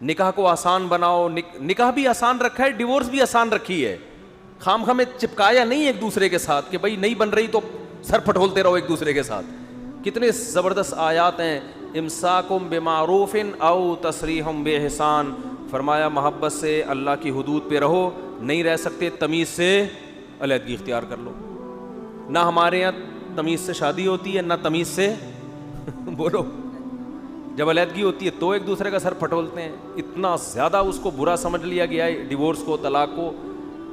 نکاح کو آسان بناؤ. نکاح بھی آسان رکھا ہے, ڈیورس بھی آسان رکھی ہے. خام خواہ میں چپکایا نہیں ایک دوسرے کے ساتھ کہ بھائی نہیں بن رہی تو سر پھٹولتے رہو ایک دوسرے کے ساتھ. کتنے زبردست آیات ہیں. امساکم بمعروف او تسریحم باحسان, فرمایا محبت سے اللہ کی حدود پہ رہو, نہیں رہ سکتے تمیز سے علیحدگی اختیار کر لو. نہ ہمارے یہاں تمیز سے شادی ہوتی ہے, نہ تمیز سے بولو جب علیحدگی ہوتی ہے تو ایک دوسرے کا سر پھٹولتے ہیں. اتنا زیادہ اس کو برا سمجھ لیا گیا ہے ڈیورس کو, طلاق کو.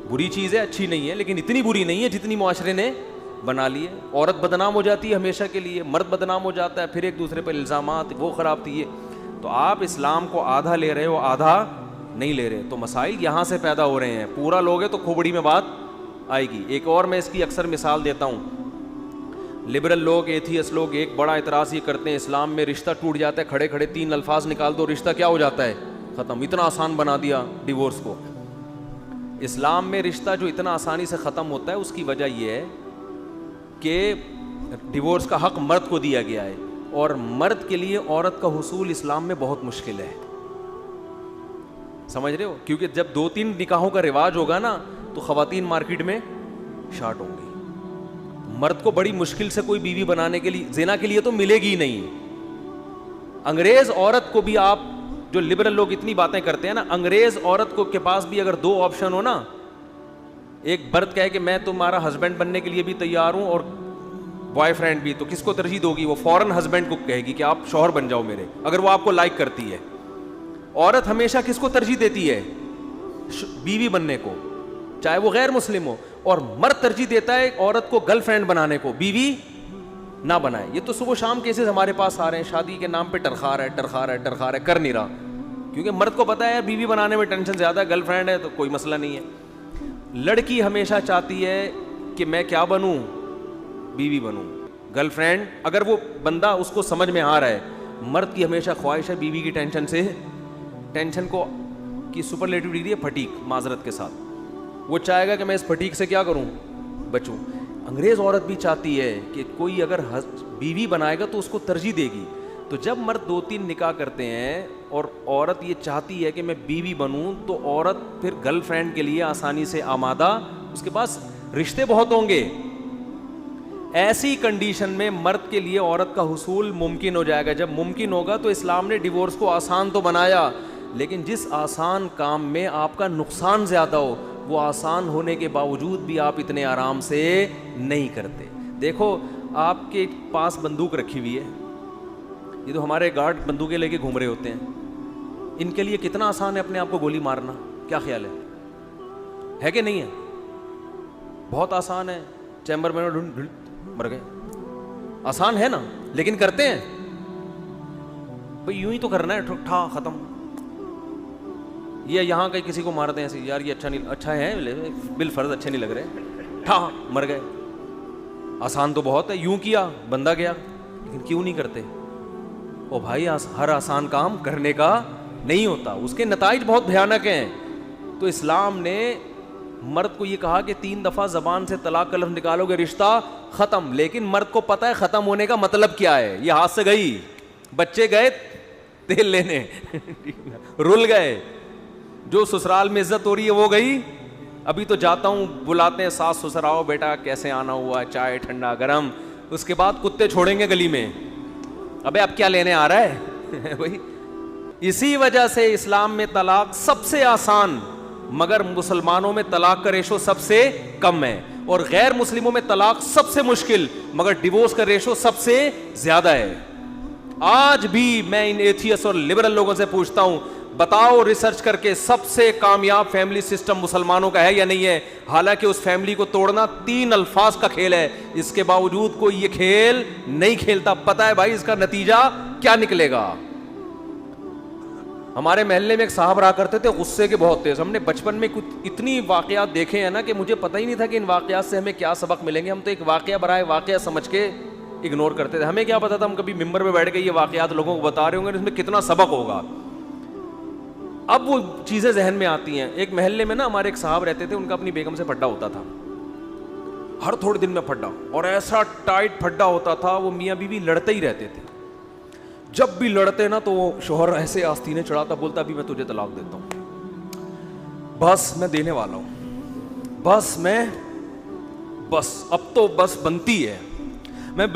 بری چیز ہے, اچھی نہیں ہے, لیکن اتنی بری نہیں ہے جتنی معاشرے نے بنا لی ہے. عورت بدنام ہو جاتی ہے ہمیشہ کے لیے, مرد بدنام ہو جاتا ہے, پھر ایک دوسرے پہ الزامات, وہ خراب تھی. تو آپ اسلام کو آدھا لے رہے ہو, آدھا نہیں لے رہے. تو مسائل یہاں سے پیدا ہو رہے ہیں. پورا لوگے تو کھوبڑی میں بات آئے گی. ایک اور میں اس کی اکثر مثال دیتا ہوں. لبرل لوگ, ایتھیس لوگ ایک بڑا اعتراض یہ کرتے ہیں اسلام میں رشتہ ٹوٹ جاتا ہے, کھڑے کھڑے 3 الفاظ نکال دو رشتہ کیا ہو جاتا ہے, ختم. اتنا آسان بنا دیا ڈیورس کو. اسلام میں رشتہ جو اتنا آسانی سے ختم ہوتا ہے اس کی وجہ یہ ہے کہ ڈیورس کا حق مرد کو دیا گیا ہے, اور مرد کے لیے عورت کا حصول اسلام میں بہت مشکل ہے. سمجھ رہے ہو, کیونکہ جب 2-3 نکاحوں کا رواج ہوگا نا تو خواتین مارکیٹ میں شارٹ ہوں گی. مرد کو بڑی مشکل سے کوئی بیوی بنانے کے لیے, زنا کے لیے تو ملے گی نہیں. انگریز عورت کو بھی, آپ جو لبرل لوگ اتنی باتیں کرتے ہیں نا, انگریز عورت کو کے پاس بھی اگر 2 آپشن ہو نا, ایک برد کہے کہ میں تمہارا ہسبینڈ بننے کے لیے بھی تیار ہوں اور بوائے فرینڈ بھی, تو کس کو ترجیح دو گی؟ وہ فوراً ہسبینڈ کو کہے گی کہ آپ شوہر بن جاؤ میرے, اگر وہ آپ کو لائک کرتی ہے. عورت ہمیشہ کس کو ترجیح دیتی ہے؟ بیوی بننے کو, چاہے وہ غیر مسلم ہو. اور مرد ترجیح دیتا ہے عورت کو گرل فرینڈ بنانے کو, بیوی نہ بنائے. یہ تو صبح شام کیسز ہمارے پاس آ رہے ہیں, شادی کے نام پہ ٹرخا رہا ہے, کر نہیں رہا. کیونکہ مرد کو پتا ہے بیوی بنانے میں ٹینشن زیادہ ہے, گرل فرینڈ ہے تو کوئی مسئلہ نہیں ہے. لڑکی ہمیشہ چاہتی ہے کہ میں کیا بنوں, بیوی بنوں, گرل فرینڈ. اگر وہ بندہ اس کو سمجھ میں آ رہا ہے. مرد کی ہمیشہ خواہش ہے بیوی کی ٹینشن سے, ٹینشن کو کی سپرلیٹو ڈگری ہے پھٹیک, معذرت کے ساتھ. وہ چاہے گا کہ میں اس پھٹیک سے کیا کروں, بچوں. انگریز عورت بھی چاہتی ہے کہ کوئی اگر بیوی بنائے گا تو اس کو ترجیح دے گی. تو جب مرد 2-3 نکاح کرتے ہیں اور عورت یہ چاہتی ہے کہ میں بیوی بنوں, تو عورت پھر گرل فرینڈ کے لیے آسانی سے آمادہ, اس کے پاس رشتے بہت ہوں گے. ایسی کنڈیشن میں مرد کے لیے عورت کا حصول ممکن ہو جائے گا. جب ممکن ہوگا تو اسلام نے ڈیورس کو آسان تو بنایا, لیکن جس آسان کام میں آپ کا نقصان زیادہ ہو, وہ آسان ہونے کے باوجود بھی آپ اتنے آرام سے نہیں کرتے. دیکھو آپ کے پاس بندوق رکھی ہوئی ہے, یہ تو ہمارے گارڈ بندوقیں لے کے گھوم رہے ہوتے ہیں, ان کے لیے کتنا آسان ہے اپنے آپ کو گولی مارنا. کیا خیال ہے کہ نہیں ہے؟ بہت آسان ہے. چیمبر میں مر گئے, آسان ہے نا, لیکن کرتے ہیں بھئی یوں ہی تو کرنا ہے, ٹھا ختم. یہ یہاں کہیں کسی کو مارتے ہیں ایسے, یار یہ اچھا نہیں, اچھا ہے بالفرض اچھے نہیں لگ رہے, ٹھا مر گئے. آسان تو بہت ہے, یوں کیا بندہ گیا, لیکن کیوں نہیں کرتے؟ او بھائی ہر آسان کام کرنے کا نہیں ہوتا, اس کے نتائج بہت بھیانک ہیں. تو اسلام نے مرد کو یہ کہا کہ 3 دفعہ زبان سے طلاق کا لفظ نکالو گے رشتہ ختم. لیکن مرد کو پتا ہے ختم ہونے کا مطلب کیا ہے. یہ ہاتھ سے گئی, بچے گئے تیل لینے, رل گئے, جو سسرال میں عزت ہو رہی ہے وہ گئی. ابھی تو جاتا ہوں, بلاتے ہیں ساس سسر, آؤ بیٹا کیسے آنا ہوا, چائے ٹھنڈا گرم. اس کے بعد کتے چھوڑیں گے گلی میں, ابے اب کیا لینے آ رہا ہے بھائی. اسی وجہ سے اسلام میں طلاق سب سے آسان, مگر مسلمانوں میں طلاق کا ریشو سب سے کم ہے, اور غیر مسلموں میں طلاق سب سے مشکل, مگر ڈیورس کا ریشو سب سے زیادہ ہے. آج بھی میں ان ایتھیس اور لبرل لوگوں سے پوچھتا ہوں, بتاؤ ریسرچ کر کے سب سے کامیاب فیملی سسٹم مسلمانوں کا ہے یا نہیں ہے؟ حالانکہ اس فیملی کو توڑنا 3 الفاظ کا کھیل ہے, اس کے باوجود کوئی یہ کھیل نہیں کھیلتا. پتہ ہے بھائی اس کا نتیجہ کیا نکلے گا؟ ہمارے محلے میں ایک صاحب رہا کرتے تھے, غصے کے بہت تیز. ہم نے بچپن میں کچھ اتنی واقعات دیکھے ہیں نا کہ مجھے پتہ ہی نہیں تھا کہ ان واقعات سے ہمیں کیا سبق ملیں گے. ہم تو ایک واقعہ برائے واقعہ سمجھ کے اگنور کرتے تھے. ہمیں کیا پتا تھا, ہم کبھی ممبر پہ بیٹھ کے یہ واقعات لوگوں کو بتا رہے ہوں گے, اس میں کتنا سبق ہوگا. اب وہ چیزیں ذہن میں آتی ہیں. ایک محلے میں نا ہمارے ایک صاحب رہتے تھے, ان کا اپنی بیگم سے پھڈا ہوتا تھا, ہر تھوڑے دن میں پھڈا, اور ایسا ٹائٹ پھڈا ہوتا تھا, وہ میاں بیوی لڑتے ہی رہتے تھے. جب بھی لڑتے نا تو وہ شوہر ایسے آستینے چڑھاتا, بولتا ابھی میں تجھے طلاق دیتا ہوں, بس میں دینے والا ہوں, بس اب تو بس بنتی ہے, میں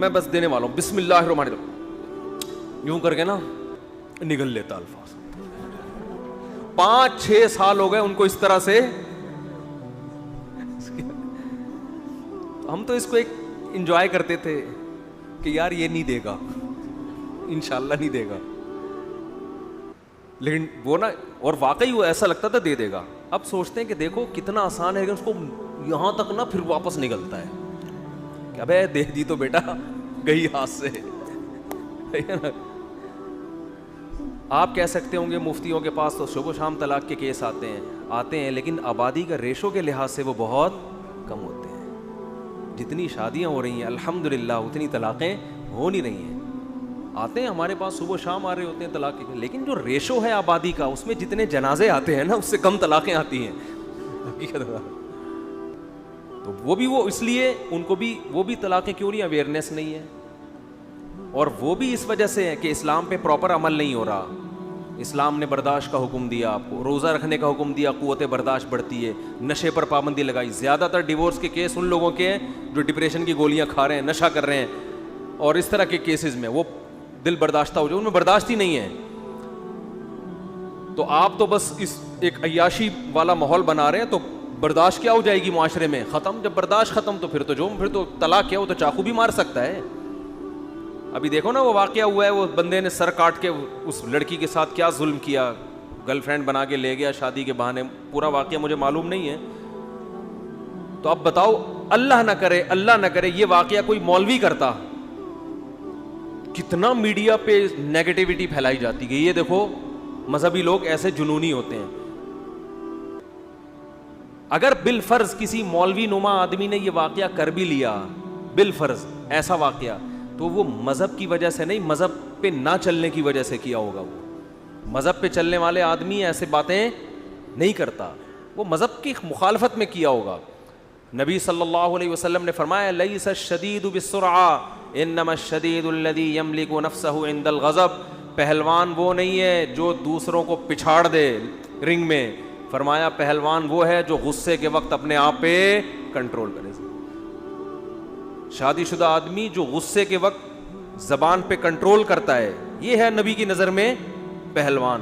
بس دینے والا ہوں, بسم اللہ الرحمن الرحیم, یوں کر کے نا نگل لیتا الفاظ. 5-6 سال ہو گئے ان کو اس طرح سے. ہم تو اس کو ایک انجوائے کرتے تھے کہ یار یہ نہیں دے گا, انشاءاللہ نہیں دے گا, لیکن وہ نا, اور واقعی وہ ایسا لگتا تھا دے دے گا. اب سوچتے ہیں کہ دیکھو کتنا آسان ہے, کہ اس کو یہاں تک نا پھر واپس نکلتا ہے کہ ابے دے دی تو بیٹا گئی ہاتھ سے. آپ کہہ سکتے ہوں گے مفتیوں کے پاس تو صبح و شام طلاق کے کیس آتے ہیں, لیکن آبادی کا ریشو کے لحاظ سے وہ بہت کم ہوتے ہیں. جتنی شادیاں ہو رہی ہیں الحمدللہ اتنی طلاقیں ہو نہیں رہی ہیں. آتے ہیں ہمارے پاس صبح و شام آ رہے ہوتے ہیں طلاق کے, لیکن جو ریشو ہے آبادی کا اس میں جتنے جنازے آتے ہیں نا اس سے کم طلاقیں آتی ہیں. تو وہ اس لیے ان کو بھی وہ بھی طلاقیں کیوں نہیں, اویئرنیس نہیں ہے, اور وہ بھی اس وجہ سے ہے کہ اسلام پہ پراپر عمل نہیں ہو رہا. اسلام نے برداشت کا حکم دیا, آپ کو روزہ رکھنے کا حکم دیا, قوت برداشت بڑھتی ہے, نشے پر پابندی لگائی. زیادہ تر ڈیورس کے کیس ان لوگوں کے ہیں جو ڈپریشن کی گولیاں کھا رہے ہیں, نشہ کر رہے ہیں, اور اس طرح کے کیسز میں وہ دل برداشتہ ہو جائے, ان میں برداشت ہی نہیں ہے. تو آپ تو بس اس ایک عیاشی والا ماحول بنا رہے ہیں, تو برداشت کیا ہو جائے گی معاشرے میں, ختم. جب برداشت ختم تو پھر تو طلاق کیا, وہ تو چاقو بھی مار سکتا ہے. ابھی دیکھو نا وہ واقعہ ہوا ہے, وہ بندے نے سر کاٹ کے اس لڑکی کے ساتھ کیا ظلم کیا, گرل فرینڈ بنا کے لے گیا شادی کے بہانے. پورا واقعہ مجھے معلوم نہیں ہے. تو اب بتاؤ, اللہ نہ کرے یہ واقعہ کوئی مولوی کرتا, کتنا میڈیا پہ نیگیٹیوٹی پھیلائی جاتی ہے. یہ دیکھو مذہبی لوگ ایسے جنونی ہوتے ہیں. اگر بالفرض کسی مولوی نما آدمی نے یہ واقعہ کر بھی لیا, بالفرض ایسا واقعہ, تو وہ مذہب کی وجہ سے نہیں, مذہب پہ نہ چلنے کی وجہ سے کیا ہوگا. وہ مذہب پہ چلنے والے آدمی ایسے باتیں نہیں کرتا, وہ مذہب کی مخالفت میں کیا ہوگا. نبی صلی اللہ علیہ وسلم نے فرمایا لیس الشدید بالسرعہ انما الشدید الذی یملک نفسہ عند الغضب. پہلوان وہ نہیں ہے جو دوسروں کو پچھاڑ دے رنگ میں, فرمایا پہلوان وہ ہے جو غصے کے وقت اپنے آپ پہ کنٹرول کرے. شادی شدہ آدمی جو غصے کے وقت زبان پہ کنٹرول کرتا ہے, یہ ہے نبی کی نظر میں پہلوان.